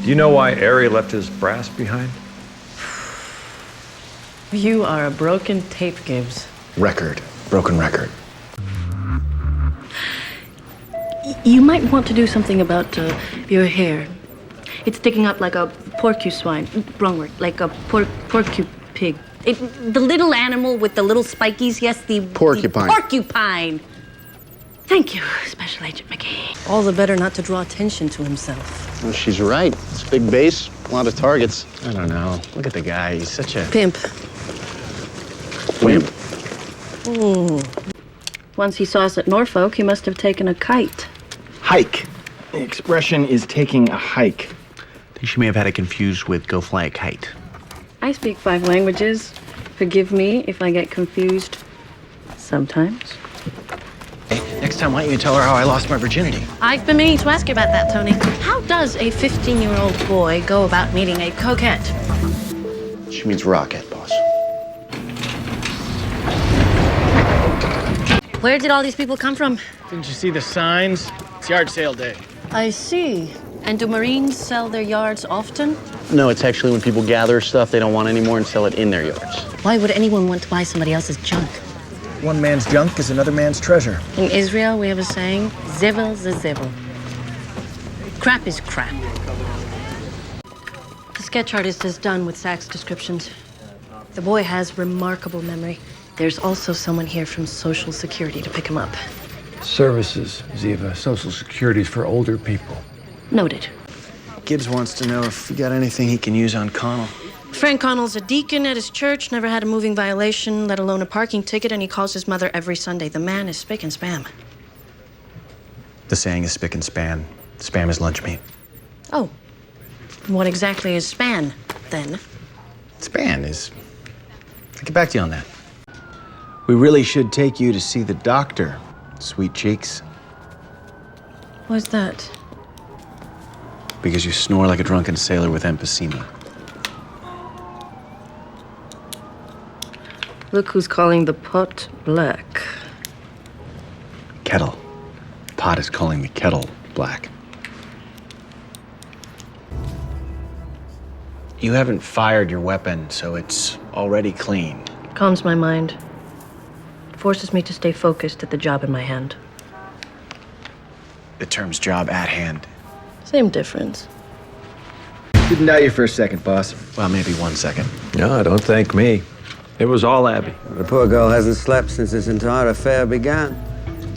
Do you know why Ari left his brass behind? You are a broken tape, Gibbs. Record. Broken record. You might want to do something about your hair. It's sticking up like a porcupine. Wrong word. Like a porcupig. The little animal with the little spikies. Yes, the Porcupine. The porcupine. Thank you, Special Agent McGee. All the better not to draw attention to himself. Well, she's right. It's a big base, a lot of targets. I don't know. Look at the guy. He's such a... Pimp. Wimp. Once he saw us at Norfolk, he must have taken a kite. Hike. The expression is taking a hike. I think she may have had it confused with go fly a kite. I speak 5 languages. Forgive me if I get confused sometimes. Hey, next time, why don't you tell her how I lost my virginity? I've been meaning to ask you about that, Tony. How does a 15-year-old boy go about meeting a coquette? She means rocket, boss. Where did all these people come from? Didn't you see the signs? It's yard sale day. I see. And do Marines sell their yards often? No, it's actually when people gather stuff they don't want anymore and sell it in their yards. Why would anyone want to buy somebody else's junk? One man's junk is another man's treasure. In Israel, we have a saying, zivel's a zivel. Crap is crap. The sketch artist is done with Sachs' descriptions. The boy has remarkable memory. There's also someone here from Social Security to pick him up. Services, Ziva. Social Security's for older people. Noted. Gibbs wants to know if you got anything he can use on Connell. Frank Connell's a deacon at his church, never had a moving violation, let alone a parking ticket, and he calls his mother every Sunday. The man is spick and spam. The saying is spick and span. Spam is lunch meat. Oh. What exactly is span, then? Span is... I'll get back to you on that. We really should take you to see the doctor, sweet cheeks. What's that? Because you snore like a drunken sailor with emphysema. Look who's calling the pot black. Kettle. Pot is calling the kettle black. You haven't fired your weapon, so it's already clean. Calms my mind. Forces me to stay focused at the job in my hand. The term's job at hand. Same difference. Didn't doubt you for a second, boss. Well, maybe 1 second. No, don't thank me. It was all Abby. The poor girl hasn't slept since this entire affair began.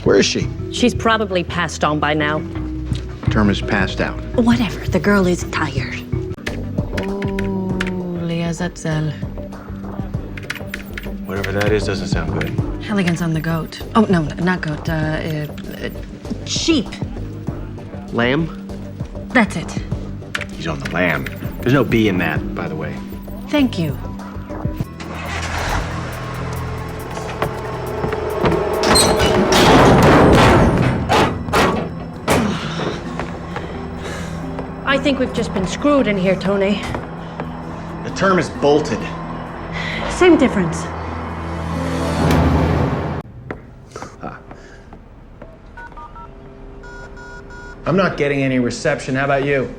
Where is she? She's probably passed on by now. Term is passed out. Whatever, the girl is tired. Oh, Leah Zetzel. Whatever that is doesn't sound good. Elegance on the goat. Oh, no, not goat. Sheep. Lamb? That's it. He's on the lamb. There's no B in that, by the way. Thank you. I think we've just been screwed in here, Tony. The term is bolted. Same difference. I'm not getting any reception. How about you?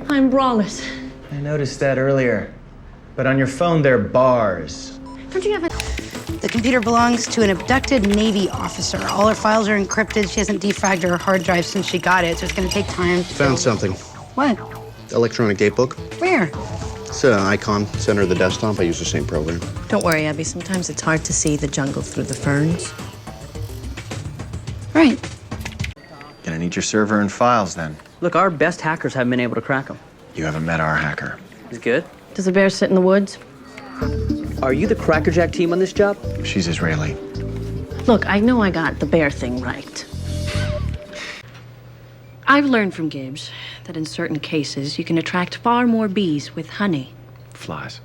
I'm braless. I noticed that earlier. But on your phone, there are bars. Don't you have a... The computer belongs to an abducted Navy officer. All her files are encrypted. She hasn't defragged her hard drive since she got it, so it's gonna take time. Found something. What? Electronic date book. Where? It's an icon, center of the desktop. I use the same program. Don't worry, Abby. Sometimes it's hard to see the jungle through the ferns. Right. Gonna need your server and files then. Look, our best hackers haven't been able to crack them. You haven't met our hacker. He's good. Does the bear sit in the woods? Are you the Crackerjack team on this job? She's Israeli. Look, I know I got the bear thing right. I've learned from Gibbs that in certain cases you can attract far more bees with honey. Flies.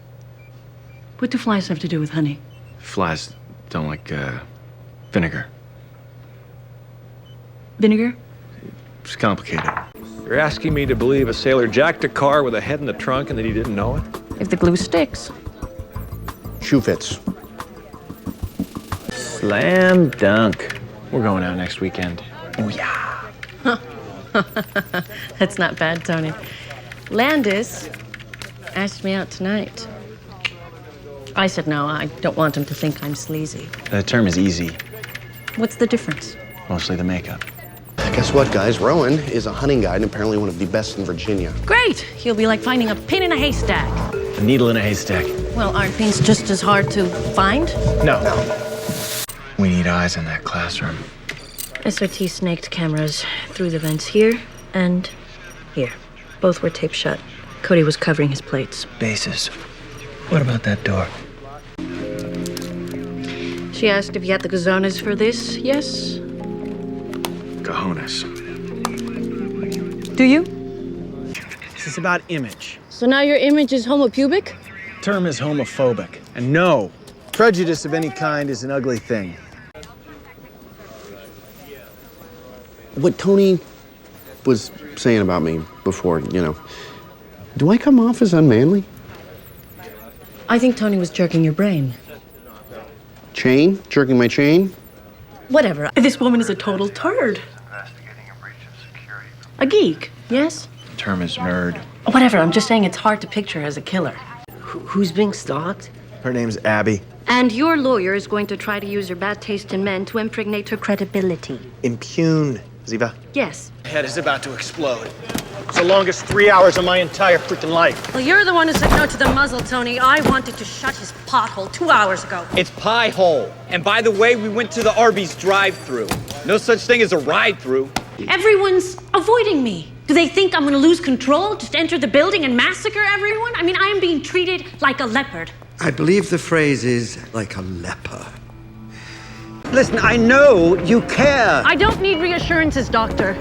What do flies have to do with honey? Flies don't like, vinegar. Vinegar? It's complicated. You're asking me to believe a sailor jacked a car with a head in the trunk and that he didn't know it? If the glue sticks. Shoe fits. Slam dunk. We're going out next weekend. Oh, yeah. That's not bad, Tony. Landis asked me out tonight. I said no, I don't want him to think I'm sleazy. The term is easy. What's the difference? Mostly the makeup. Guess what, guys? Rowan is a hunting guide and apparently one of the best in Virginia. Great! He'll be like finding a pin in a haystack. A needle in a haystack. Well, aren't pins just as hard to find? No. We need eyes in that classroom. SRT snaked cameras through the vents here and here. Both were taped shut. Cody was covering his plates. Bases. What about that door? She asked if you had the cojones for this. Yes? Cojones. Do you? This is about image. So now your image is homopubic? Term is homophobic. And no, prejudice of any kind is an ugly thing. What Tony was saying about me before, do I come off as unmanly? I think Tony was jerking your brain. Chain? Jerking my chain? Whatever. This woman is a total turd. A geek, yes? Term is nerd. Whatever, I'm just saying it's hard to picture her as a killer. Who's being stalked? Her name's Abby. And your lawyer is going to try to use your bad taste in men to impregnate her credibility. Impugn, Ziva. Yes. My head is about to explode. It's the longest 3 hours of my entire freaking life. Well, you're the one who said no to the muzzle, Tony. I wanted to shut his pothole 2 hours ago. It's pie hole. And by the way, we went to the Arby's drive-thru. No such thing as a ride-through. Everyone's avoiding me. Do they think I'm going to lose control? Just enter the building and massacre everyone? I mean, I am being treated like a leopard. I believe the phrase is like a leper. Listen, I know you care. I don't need reassurances, Doctor.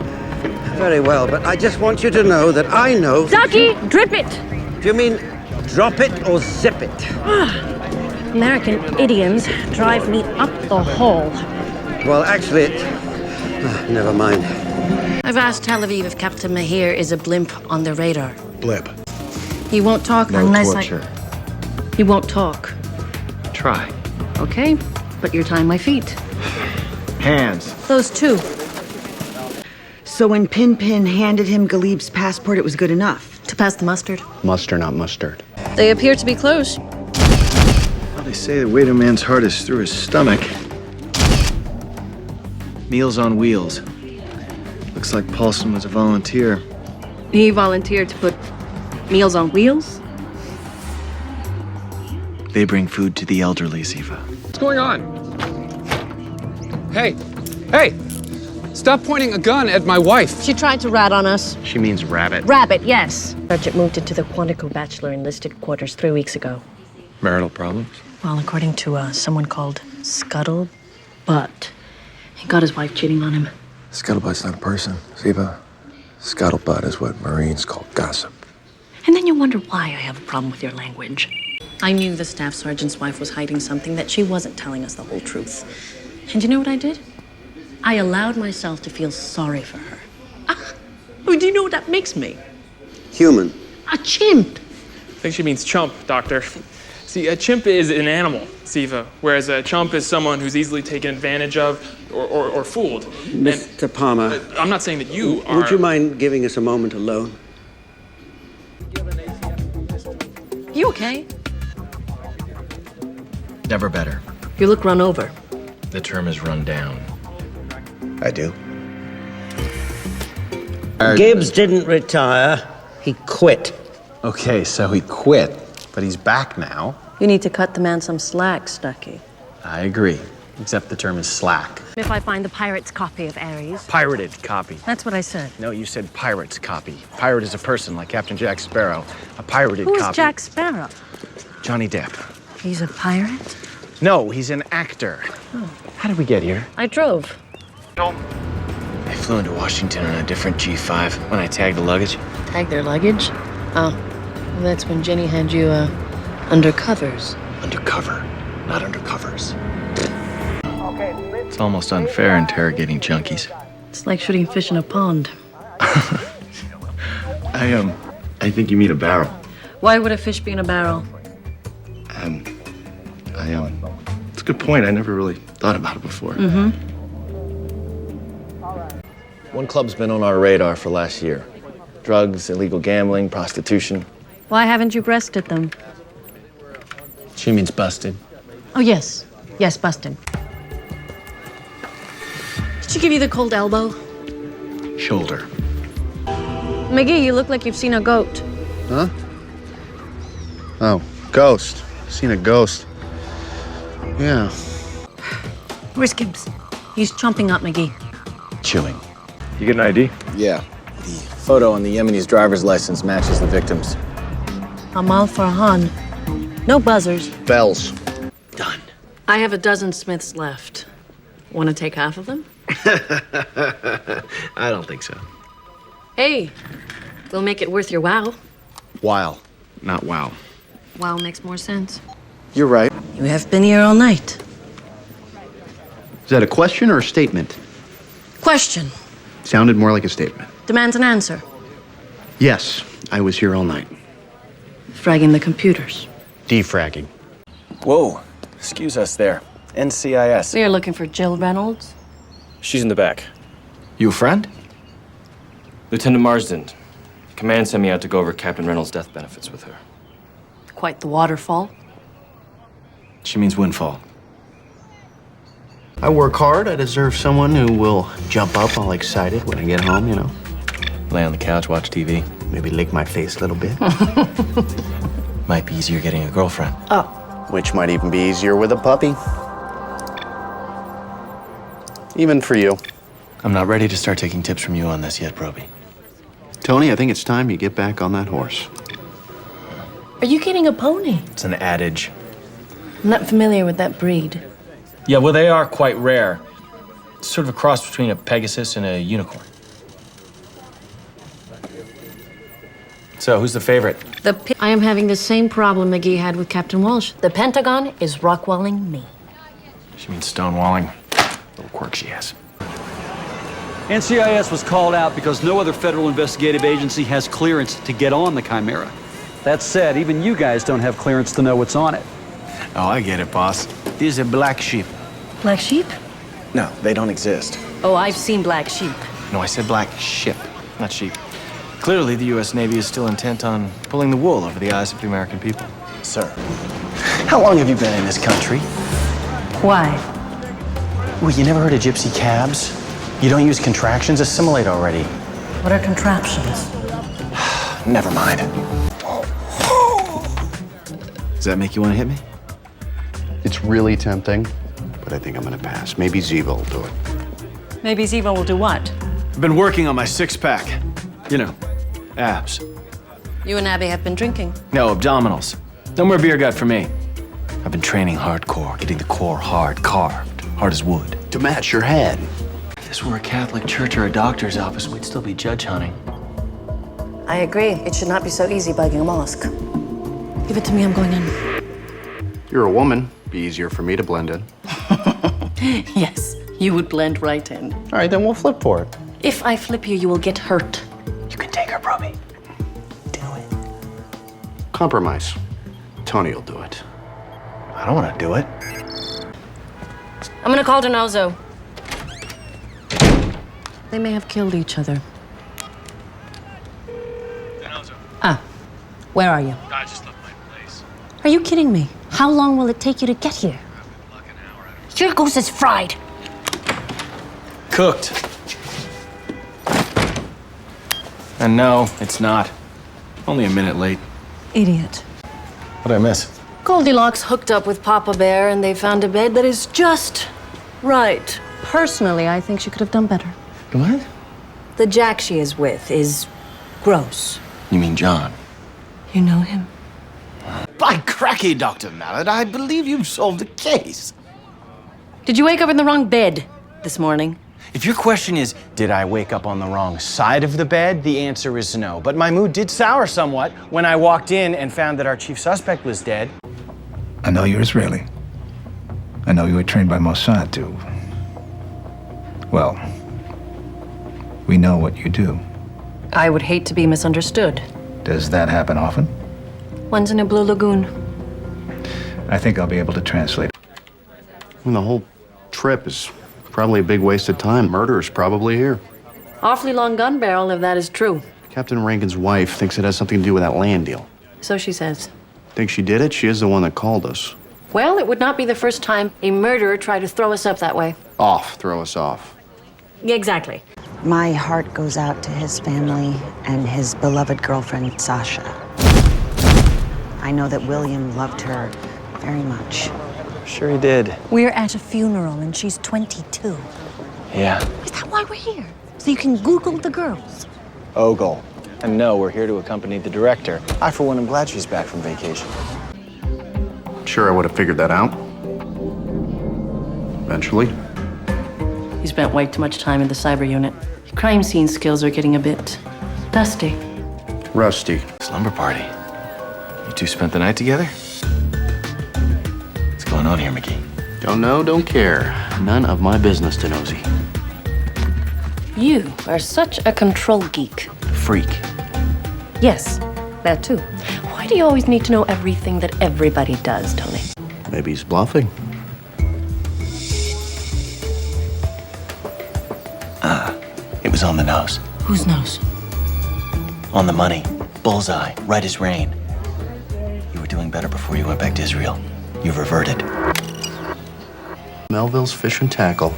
Very well, but I just want you to know that I know... Ducky, drip it! Do you mean drop it or zip it? American idioms drive me up the hole. Well, actually, never mind. I've asked Tel Aviv if Captain Mahir is a blimp on the radar. Blip. He won't talk No unless torture. He won't talk. Try. Okay, but you're tying my feet. Hands. Those two. So when Pin handed him Galib's passport, it was good enough? To pass the mustard. Muster, not mustard. They appear to be close. Well, they say the weight of a man's heart is through his stomach. Meals on wheels. Looks like Paulson was a volunteer. He volunteered to put meals on wheels? They bring food to the elderly, Ziva. What's going on? Hey! Hey! Stop pointing a gun at my wife. She tried to rat on us. She means rabbit. Rabbit, yes. Sergeant moved into the Quantico Bachelor enlisted quarters 3 weeks ago. Marital problems? Well, according to someone called Scuttlebutt, he got his wife cheating on him. Scuttlebutt's not a person, Ziva. Scuttlebutt is what Marines call gossip. And then you wonder why I have a problem with your language. I knew the staff sergeant's wife was hiding something, that she wasn't telling us the whole truth. And you know what I did? I allowed myself to feel sorry for her. Do you know what that makes me? Human. A chimp. I think she means chump, Doctor. See, a chimp is an animal, Ziva, whereas a chump is someone who's easily taken advantage of or fooled. Mr. Palmer. I'm not saying that you are... Would you mind giving us a moment alone? You okay? Never better. You look run over. The term is run down. I do. Gibbs didn't retire. He quit. Okay, so he quit, but he's back now. You need to cut the man some slack, Stucky. I agree, except the term is slack. If I find the pirate's copy of Ares. Pirated copy. That's what I said. No, you said pirate's copy. Pirate is a person like Captain Jack Sparrow. A pirated Who copy. is Jack Sparrow? Johnny Depp. He's a pirate? No, he's an actor. Oh. How did we get here? I drove. I flew into Washington on a different G5 when I tagged the luggage. Tag their luggage? Oh, well, that's when Jenny had you, undercovers. Undercover, not undercovers. It's almost unfair interrogating junkies. It's like shooting fish in a pond. I think you mean a barrel. Why would a fish be in a barrel? It's a good point. I never really thought about it before. Mm-hmm. One club's been on our radar for last year. Drugs, illegal gambling, prostitution. Why haven't you breasted them? She means busted. Oh, yes. Yes, busted. Did she give you the cold elbow? Shoulder. McGee, you look like you've seen a goat. Huh? Oh, ghost. Seen a ghost. Yeah. Where's Gibbs? He's chomping up McGee. Chewing. You get an ID? Yeah. The photo on the Yemeni's driver's license matches the victim's. Amal Farhan. No buzzers. Bells. Done. I have a dozen Smiths left. Want to take half of them? I don't think so. Hey, we'll make it worth your wow. Wow, not wow. Wow makes more sense. You're right. You have been here all night. Is that a question or a statement? Question. Sounded more like a statement. Demands an answer. Yes, I was here all night. Fragging the computers. Defragging. Whoa. Excuse us there. NCIS. We are looking for Jill Reynolds. She's in the back. You a friend? Lieutenant Marsden. Command sent me out to go over Captain Reynolds' death benefits with her. Quite the waterfall. She means windfall. I work hard. I deserve someone who will jump up all excited when I get home, you know. Lay on the couch, watch TV. Maybe lick my face a little bit. Might be easier getting a girlfriend. Oh. Which might even be easier with a puppy. Even for you. I'm not ready to start taking tips from you on this yet, Proby. Tony, I think it's time you get back on that horse. Are you getting a pony? It's an adage. I'm not familiar with that breed. Yeah, well, they are quite rare. It's sort of a cross between a Pegasus and a unicorn. So, who's the favorite? I am having the same problem McGee had with Captain Walsh. The Pentagon is rockwalling me. She means stonewalling. Little quirk she has. NCIS was called out because no other federal investigative agency has clearance to get on the Chimera. That said, even you guys don't have clearance to know what's on it. Oh, I get it, boss. These are black sheep. Black sheep? No, they don't exist. Oh, I've seen black sheep. No, I said black ship, not sheep. Clearly, the U.S. Navy is still intent on pulling the wool over the eyes of the American people. Sir, how long have you been in this country? Why? Well, you never heard of gypsy cabs? You don't use contractions? Assimilate already. What are contraptions? Never mind. Does that make you want to hit me? It's really tempting, but I think I'm gonna pass. Maybe Ziva will do it. Maybe Ziva will do what? I've been working on my six-pack. You know, abs. You and Abby have been drinking. No, abdominals. No more beer gut for me. I've been training hardcore, getting the core hard carved, hard as wood. To match your head. If this were a Catholic church or a doctor's office, we'd still be judge hunting. I agree. It should not be so easy bugging a mosque. Give it to me, I'm going in. You're a woman. Be easier for me to blend in. Yes, you would blend right in. All right, then we'll flip for it. If I flip you, you will get hurt. You can take her, Proby. Do it. Compromise. Tony will do it. I don't want to do it. I'm gonna call Donoso. They may have killed each other. Donoso. Ah, where are you? I just left my place. Are you kidding me? How long will it take you to get here? Like an hour. Your goose is fried. Cooked. And no, it's not. Only a minute late. Idiot. What'd I miss? Goldilocks hooked up with Papa Bear and they found a bed that is just right. Personally, I think she could have done better. What? The Jack she is with is gross. You mean John? You know him? By cracky, Dr. Mallet, I believe you've solved a case. Did you wake up in the wrong bed this morning? If your question is, did I wake up on the wrong side of the bed? The answer is no. But my mood did sour somewhat when I walked in and found that our chief suspect was dead. I know you're Israeli. I know you were trained by Mossad to... Well, we know what you do. I would hate to be misunderstood. Does that happen often? One's in a blue lagoon. I think I'll be able to translate. And the whole trip is Probably a big waste of time. Murderer's probably here. Awfully long gun barrel, if that is true. Captain Rankin's wife thinks it has something to do with that land deal. So she says. Think she did it? She is the one that called us. Well, it would not be the first time a murderer tried to throw us up that way. Throw us off. Yeah, exactly. My heart goes out to his family and his beloved girlfriend, Sasha. I know that William loved her very much. Sure he did. We're at a funeral and she's 22. Yeah. Is that why we're here? So you can Google the girls? Ogle. And no, we're here to accompany the director. I, for one, am glad she's back from vacation. Sure, I would have figured that out. Eventually. He spent way too much time in the cyber unit. Crime scene skills are getting a bit dusty. Rusty. Slumber party. You two spent the night together? What's going on here, McGee? Don't know, don't care. None of my business, Denozy. You are such a control geek. Freak. Yes, that too. Why do you always need to know everything that everybody does, Tony? Maybe he's bluffing. It was on the nose. Whose nose? On the money. Bullseye. Right as rain. You were doing better before you went back to Israel. You reverted. Melville's fish and tackle.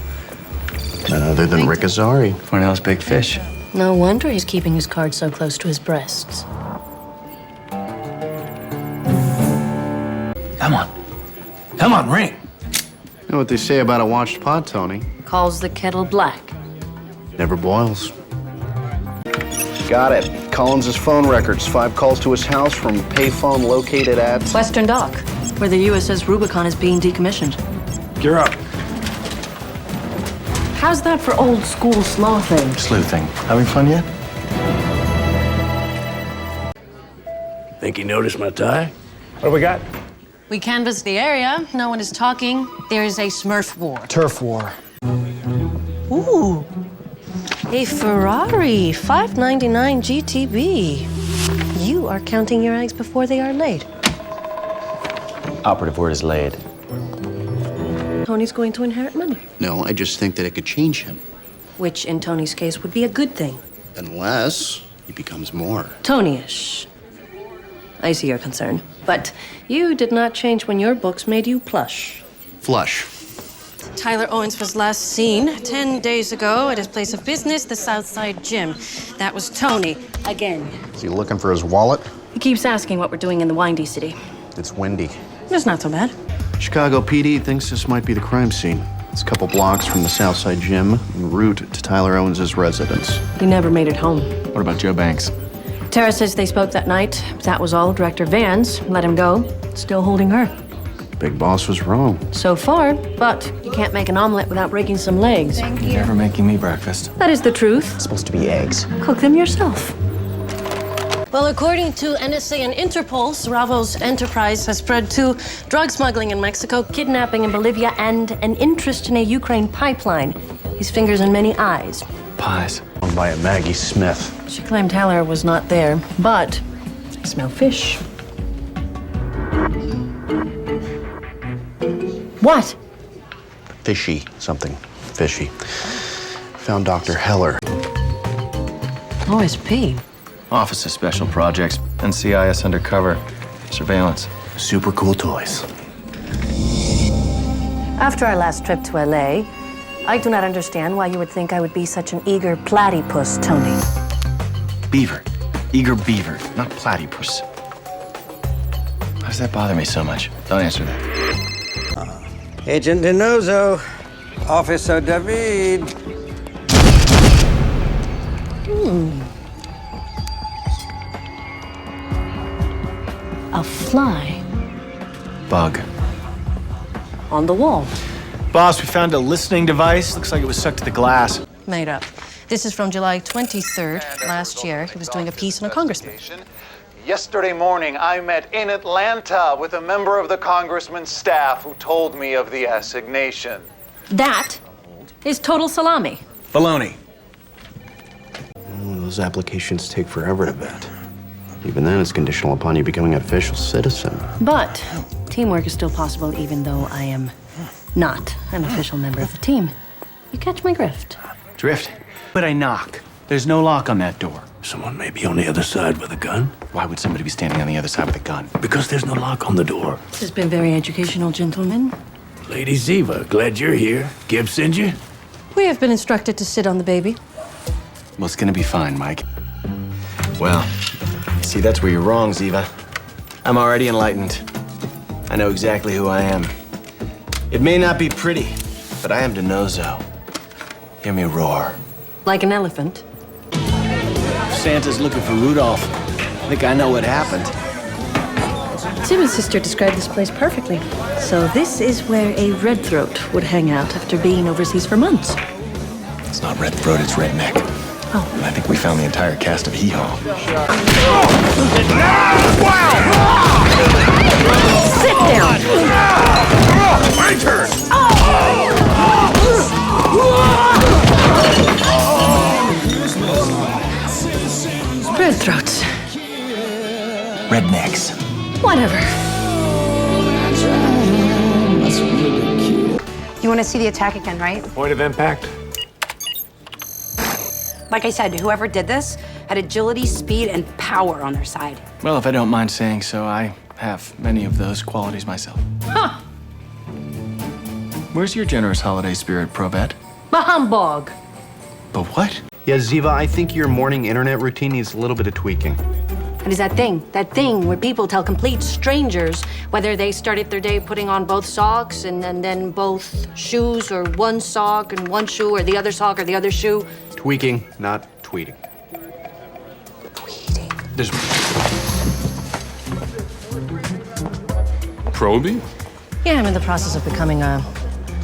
None other than Rick Azari. Cornell's big fish. No wonder he's keeping his cards so close to his breasts. Come on. Come on, ring. You know what they say about a watched pot, Tony? Calls the kettle black. Never boils. Got it. Collins' phone records. 5 calls to his house from a payphone located at... Western Dock, where the USS Rubicon is being decommissioned. You're up. How's that for old school sleuthing? Sleuthing. Having fun yet? Think you noticed my tie? What do we got? We canvassed the area. No one is talking. There is a Smurf war. Turf war. Ooh. A Ferrari 599 GTB. You are counting your eggs before they are laid. Operative word is laid. Tony's going to inherit money. No, I just think that it could change him. Which, in Tony's case, would be a good thing. Unless he becomes more. Tony-ish. I see your concern. But you did not change when your books made you plush. Flush. Tyler Owens was last seen 10 days ago at his place of business, the Southside Gym. That was Tony, again. Is he looking for his wallet? He keeps asking what we're doing in the windy city. It's windy. It's not so bad. Chicago PD thinks this might be the crime scene. It's a couple blocks from the Southside Gym, en route to Tyler Owens' residence. He never made it home. What about Joe Banks? Tara says they spoke that night. But that was all. Director Vance let him go. Still holding her. Big boss was wrong. So far, but you can't make an omelet without breaking some legs. You're never making me breakfast. That is the truth. It's supposed to be eggs. Cook them yourself. Well, according to NSA and Interpol, Bravo's enterprise has spread to drug smuggling in Mexico, Kidnapping in Bolivia, and an interest in a Ukraine pipeline. His fingers in many eyes. Pies. Owned by a Maggie Smith. She claimed Tyler was not there, but I smell fish. What? Fishy. Something fishy. Found Dr. Heller. OSP. Office of Special Projects. NCIS undercover. Surveillance. Super cool toys. After our last trip to LA, I do not understand why you would think I would be such an eager platypus, Tony. Beaver. Eager beaver, not platypus. Why does that bother me so much? Don't answer that. Agent Denozo, Officer David. A fly Bug. on the wall. Boss, we found a listening device. Looks like it was stuck to the glass. Made up. This is from July 23rd, last year. He was doing a piece on a congressman. Yesterday morning, I met in Atlanta with a member of the congressman's staff who told me of the assignation. That is total salami. Baloney. Oh, those applications take forever to vet. Even then, it's conditional upon you becoming an official citizen. But teamwork is still possible even though I am not an official member of the team. You catch my drift? Drift? But I knock. There's no lock on that door. Someone may be on the other side with a gun. Why would somebody be standing on the other side with a gun? Because there's no lock on the door. This has been very educational, gentlemen. Lady Ziva, glad you're here. Gibb send you? We have been instructed to sit on the baby. Well, it's gonna be fine, Mike. Well, see, that's where you're wrong, Ziva. I'm already enlightened. I know exactly who I am. It may not be pretty, but I am DiNozzo. Hear me roar. Like an elephant. Santa's looking for Rudolph. I think I know what happened. Timmy's sister described this place perfectly. So this is where a redthroat would hang out after being overseas for months. It's not red throat, it's redneck. Oh. And I think we found the entire cast of Hee Haw. Sit down! My turn! Redthroats. Rednecks. Whatever. You want to see the attack again, right? Point of impact? Like I said, whoever did this had agility, speed, and power on their side. Well, if I don't mind saying so, I have many of those qualities myself. Huh! Where's your generous holiday spirit, Provet? A humbug. But what? Yeah, Ziva, I think your morning internet routine needs a little bit of tweaking. What is that thing where people tell complete strangers whether they started their day putting on both socks and then both shoes, or one sock and one shoe, or the other sock or the other shoe? Tweaking, not tweeting. There's Proby? Yeah, I'm in the process of becoming a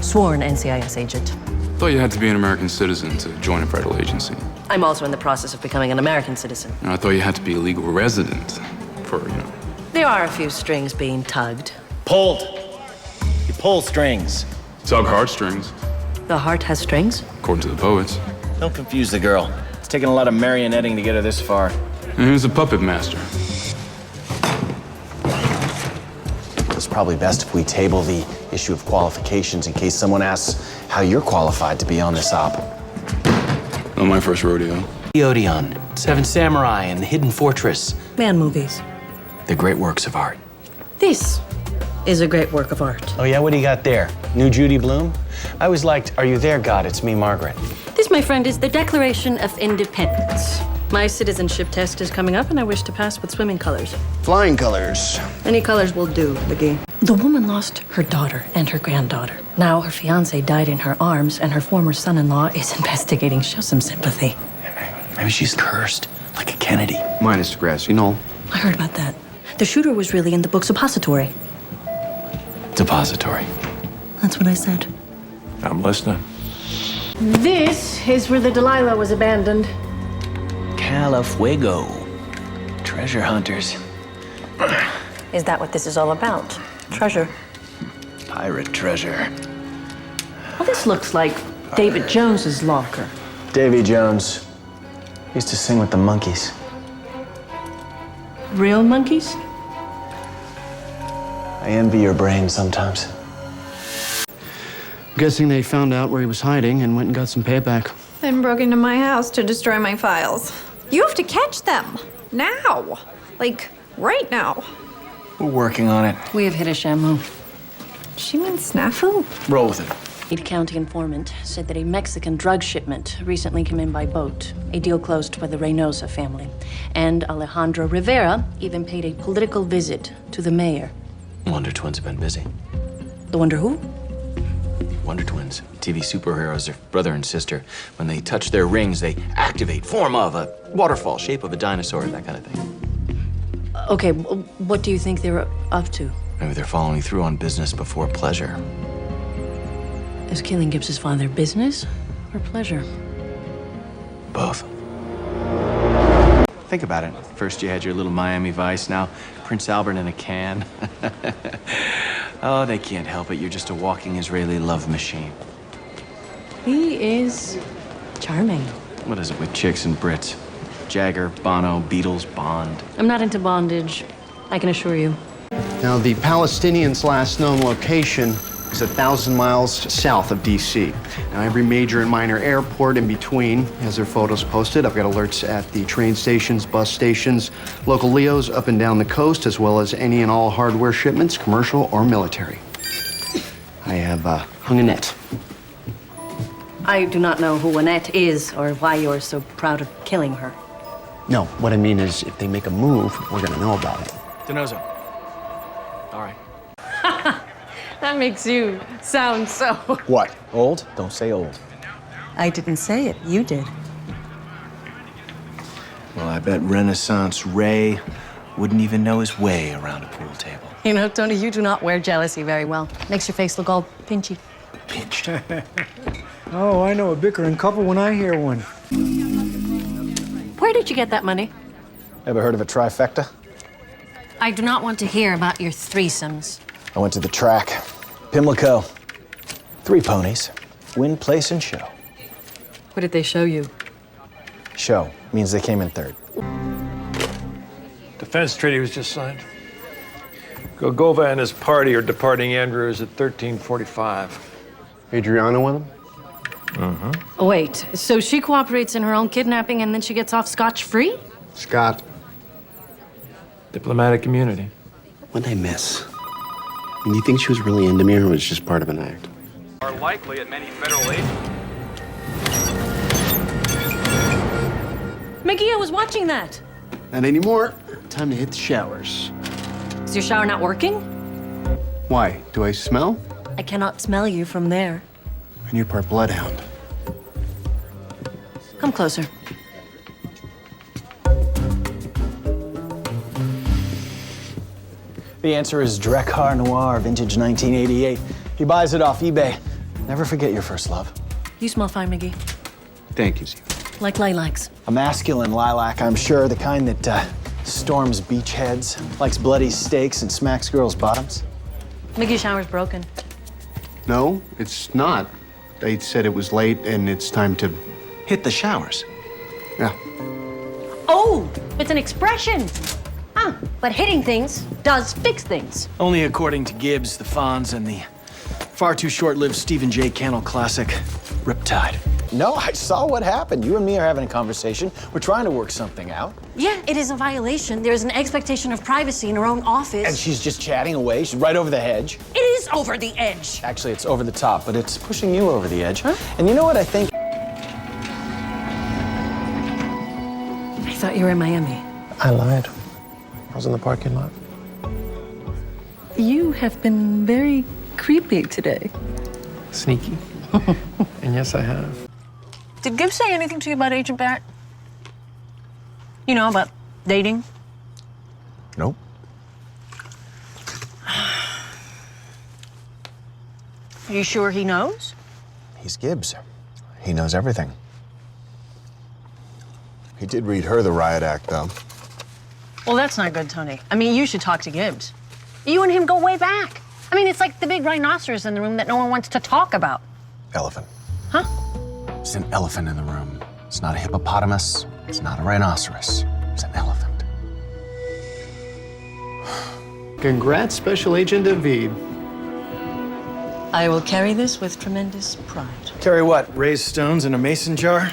sworn NCIS agent. Thought you had to be an American citizen to join a federal agency. I'm also in the process of becoming an American citizen. And I thought you had to be a legal resident for, There are a few strings being tugged. pulled. You pull strings. tug heartstrings, The heart has strings? according to the poets. Don't confuse the girl. It's taken a lot of marionetting to get her this far. And who's a puppet master? It's probably best if we table the issue of qualifications in case someone asks how you're qualified to be on this op. Not my first rodeo. The Odeon, Seven Samurai, and the Hidden Fortress. Man movies. They're great works of art. This is a great work of art. Oh yeah, what do you got there? New Judy Blume? I always liked Are You There, God? It's Me, Margaret. This, my friend, is the Declaration of Independence. My citizenship test is coming up, and I wish to pass with swimming colors. Flying colors. Any colors will do, McGee. The woman lost her daughter and her granddaughter. Now her fiancé died in her arms, and her former son-in-law is investigating. Show some sympathy. Maybe she's cursed, like a Kennedy. Minus Degrassi, no. I heard about that. The shooter was really in the book Suppository. Depository. That's what I said. I'm listening. This is where the Delilah was abandoned. Califuego. Treasure hunters. Is that what this is all about? Treasure. Pirate treasure. Well, this looks like David Jones's locker. Davy Jones. Used to sing with the monkeys. Real monkeys? I envy your brain sometimes. Guessing they found out where he was hiding and went and got some payback. Then broke into my house to destroy my files. You have to catch them. Now. Like, right now. We're working on it. We have hit a shamu. She means snafu? Roll with it. Meade County informant said that a Mexican drug shipment recently came in by boat, a deal closed by the Reynosa family. And Alejandro Rivera even paid a political visit to the mayor. Wonder Twins have been busy. The Wonder who? Wonder Twins, TV superheroes, are brother and sister. When they touch their rings, they activate, form of a waterfall, shape of a dinosaur, that kind of thing. Okay, what do you think they were up to? Maybe they're following through on business before pleasure. Is killing Gibbs's father business or pleasure? Both. Think about it. First you had your little Miami Vice, now Prince Albert in a can. Oh, they can't help it. You're just a walking Israeli love machine. He is charming. What is it with chicks and Brits? Jagger, Bono, Beatles, Bond. I'm not into bondage, I can assure you. Now, the Palestinians' last known location is 1,000 miles south of D.C. Now, every major and minor airport in between has their photos posted. I've got alerts at the train stations, bus stations, local Leos up and down the coast, as well as any and all hardware shipments, commercial or military. I have hung a net. I do not know who Annette is or why you're so proud of killing her. No, what I mean is if they make a move, we're gonna know about it. DeNozo. All right. That makes you sound so... What? Old? Don't say old. I didn't say it. You did. Well, I bet Renaissance Ray wouldn't even know his way around a pool table. You know, Tony, you do not wear jealousy very well. Makes your face look all pinchy. Pinched? Oh, I know a bickering couple when I hear one. Where did you get that money? Ever heard of a trifecta? I do not want to hear about your threesomes. I went to the track. Pimlico. 3 ponies. Win, place, and show. What did they show you? Show means they came in 3rd. Defense treaty was just signed. Gogova and his party are departing Andrews at 13:45. Adriana with him? Mm-hmm. Oh, wait, so she cooperates in her own kidnapping and then she gets off scotch-free? Scott. Diplomatic immunity. What'd I miss? Do you think she was really into me or was it just part of an act? Are likely at many federal agencies. Mickey, I was watching that. Not anymore. Time to hit the showers. Is your shower not working? Why? Do I smell? I cannot smell you from there. I need part bloodhound. Come closer. The answer is Drakkar Noir, vintage 1988. He buys it off eBay. Never forget your first love. You smell fine, Mickey. Thank you, Ziva. Like lilacs. A masculine lilac, I'm sure, the kind that storms beachheads, likes bloody steaks, and smacks girls' bottoms. Mickey's shower's broken. No, it's not. They said it was late and it's time to hit the showers. Yeah. Oh, it's an expression. Huh, but hitting things does fix things. Only according to Gibbs, the Fonz, and the far too short-lived Stephen J. Cannell classic, Riptide. No, I saw what happened. You and me are having a conversation. We're trying to work something out. Yeah, it is a violation. There is an expectation of privacy in her own office. And she's just chatting away. She's right over the hedge. It is over the edge. Actually, it's over the top, but it's pushing you over the edge. Huh? And you know what I think? I thought you were in Miami. I lied. I was in the parking lot. You have been very creepy today. Sneaky. And yes, I have. Did Gibbs say anything to you about Agent Barrett? You know, about dating? Nope. Are you sure he knows? He's Gibbs. He knows everything. He did read her the riot act, though. Well, that's not good, Tony. I mean, you should talk to Gibbs. You and him go way back. I mean, it's like the big rhinoceros in the room that no one wants to talk about. Elephant. Huh? There's an elephant in the room. It's not a hippopotamus. It's not a rhinoceros. It's an elephant. Congrats, Special Agent David. I will carry this with tremendous pride. Carry what? Raised stones in a mason jar?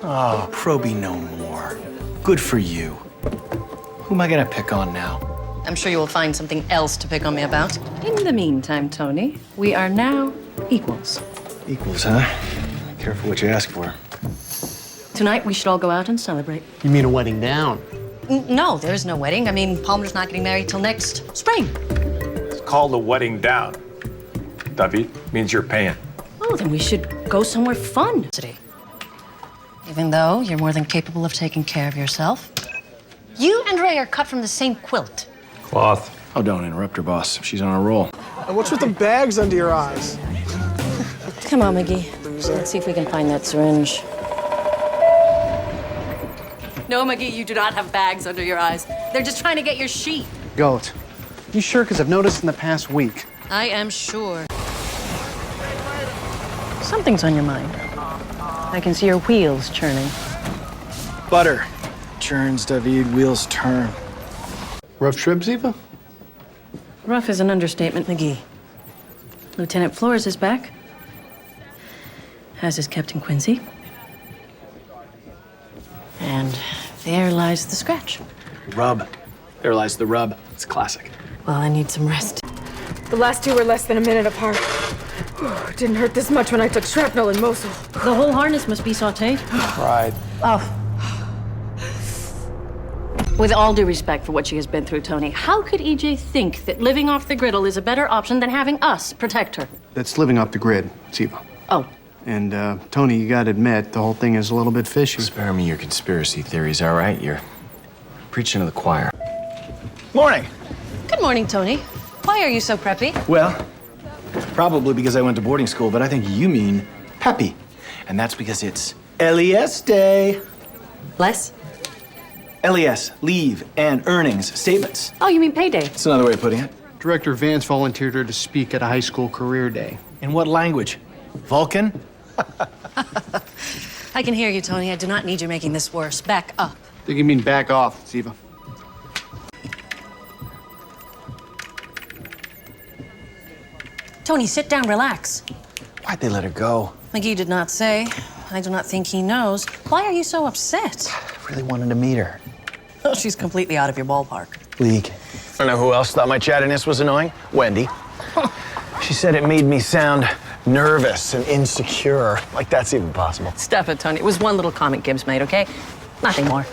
Oh, Proby no more. Good for you. Who am I gonna pick on now? I'm sure you will find something else to pick on me about. In the meantime, Tony, we are now equals. Equals, huh? Careful what you ask for. Tonight, we should all go out and celebrate. You mean a wedding down? No, there's no wedding. I mean, Palmer's not getting married till next spring. It's called a wedding down. David means you're paying. Oh, then we should go somewhere fun. Even though you're more than capable of taking care of yourself. You and Ray are cut from the same quilt. Cloth. Oh, don't interrupt her, boss. She's on a roll. And what's with the bags under your eyes? Come on, McGee. Let's see if we can find that syringe. No, McGee, you do not have bags under your eyes. They're just trying to get your sheet. Goat. You sure? Because I've noticed in the past week. I am sure. Something's on your mind. I can see your wheels churning. Butter. Churns, David, wheels turn. Rough trip, Ziva? Rough is an understatement, McGee. Lieutenant Flores is back, as is Captain Quincy. And there lies the scratch. Rub. There lies the rub. It's classic. Well, I need some rest. The last two were less than a minute apart. Whew, it didn't hurt this much when I took shrapnel in Mosul. The whole harness must be sautéed. Right. Oh. With all due respect for what she has been through, Tony, how could EJ think that living off the griddle is a better option than having us protect her? That's living off the grid, Ziva. Oh. And, Tony, you gotta admit, the whole thing is a little bit fishy. Spare me your conspiracy theories, all right? You're preaching to the choir. Morning. Good morning, Tony. Why are you so preppy? Well, probably because I went to boarding school, but I think you mean peppy. And that's because it's LES Day. Les? LES, leave and earnings statements. Oh, you mean payday? That's another way of putting it. Director Vance volunteered her to speak at a high school career day. In what language? Vulcan? I can hear you, Tony. I do not need you making this worse. Back up. I think you mean back off, Ziva. Tony, sit down, relax. Why'd they let her go? McGee did not say. I do not think he knows. Why are you so upset? I really wanted to meet her. Oh, she's completely out of your ballpark. League. I know who else thought my chattiness was annoying? Wendy. She said it made me sound nervous and insecure. Like that's even possible. Stop it, Tony. It was one little comment Gibbs made, okay? Nothing more.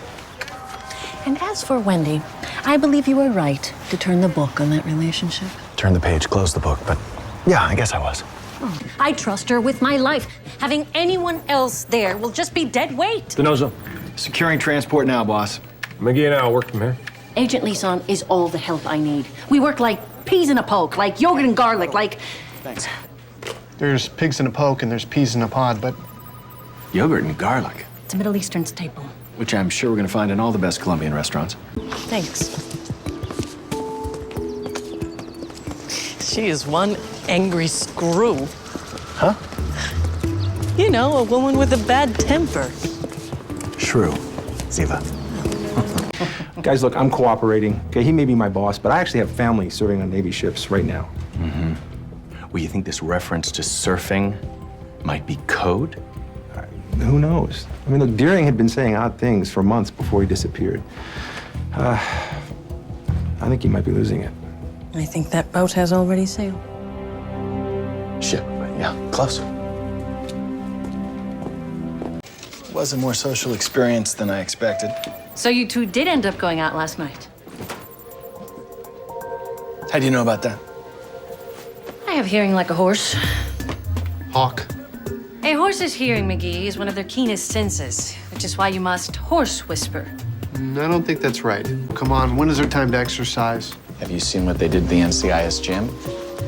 And as for Wendy, I believe you were right to turn the book on that relationship. Turn the page, close the book, but yeah, I guess I was. Oh, I trust her with my life. Having anyone else there will just be dead weight. Denozo. Securing transport now, boss. McGee and I will work from here. Agent Lisan is all the help I need. We work like peas in a poke, like yogurt and garlic, like... Thanks. There's pigs in a poke and there's peas in a pod, but... Yogurt and garlic. It's a Middle Eastern staple. Which I'm sure we're gonna find in all the best Colombian restaurants. Thanks. She is one angry screw. Huh? You know, a woman with a bad temper. Shrew, Ziva. Guys, look, I'm cooperating. Okay, he may be my boss, but I actually have family serving on Navy ships right now. Mm-hmm. Well, you think this reference to surfing might be code? Who knows? I mean, look, Deering had been saying odd things for months before he disappeared. I think he might be losing it. I think that boat has already sailed. Ship, yeah, close. Was a more social experience than I expected. So you two did end up going out last night? How do you know about that? I have hearing like a horse. Hawk. A horse's hearing, McGee, is one of their keenest senses, which is why you must horse whisper. I don't think that's right. Come on, when is there time to exercise? Have you seen what they did at the NCIS gym?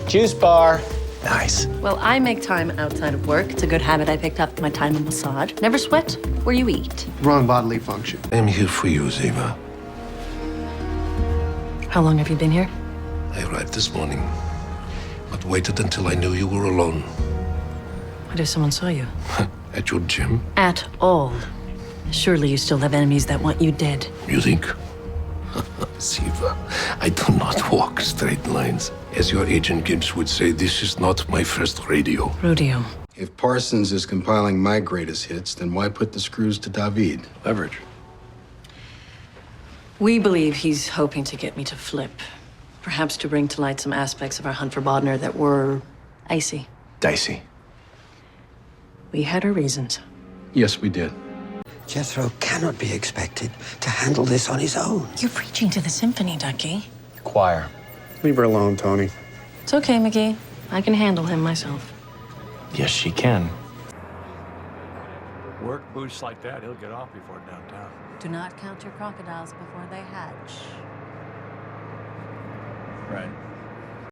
Juice bar. Nice. Well, I make time outside of work. It's a good habit I picked up with my time in Mossad. Never sweat where you eat. Wrong bodily function. I'm here for you, Ziva. How long have you been here? I arrived this morning, but waited until I knew you were alone. What if someone saw you? At your gym? At all. Surely you still have enemies that want you dead. You think? Ziva, I do not walk straight lines. As your agent Gibbs would say, this is not my first rodeo. Rodeo. If Parsons is compiling my greatest hits, then why put the screws to David? Leverage. We believe he's hoping to get me to flip. Perhaps to bring to light some aspects of our hunt for Bodner that were icy. Dicey. We had our reasons. Yes, we did. Jethro cannot be expected to handle this on his own. You're preaching to the symphony, Ducky. Choir. Leave her alone, Tony. It's okay, McGee. I can handle him myself. Yes, she can. Work boots like that, he'll get off before downtown. Do not count your crocodiles before they hatch. Right.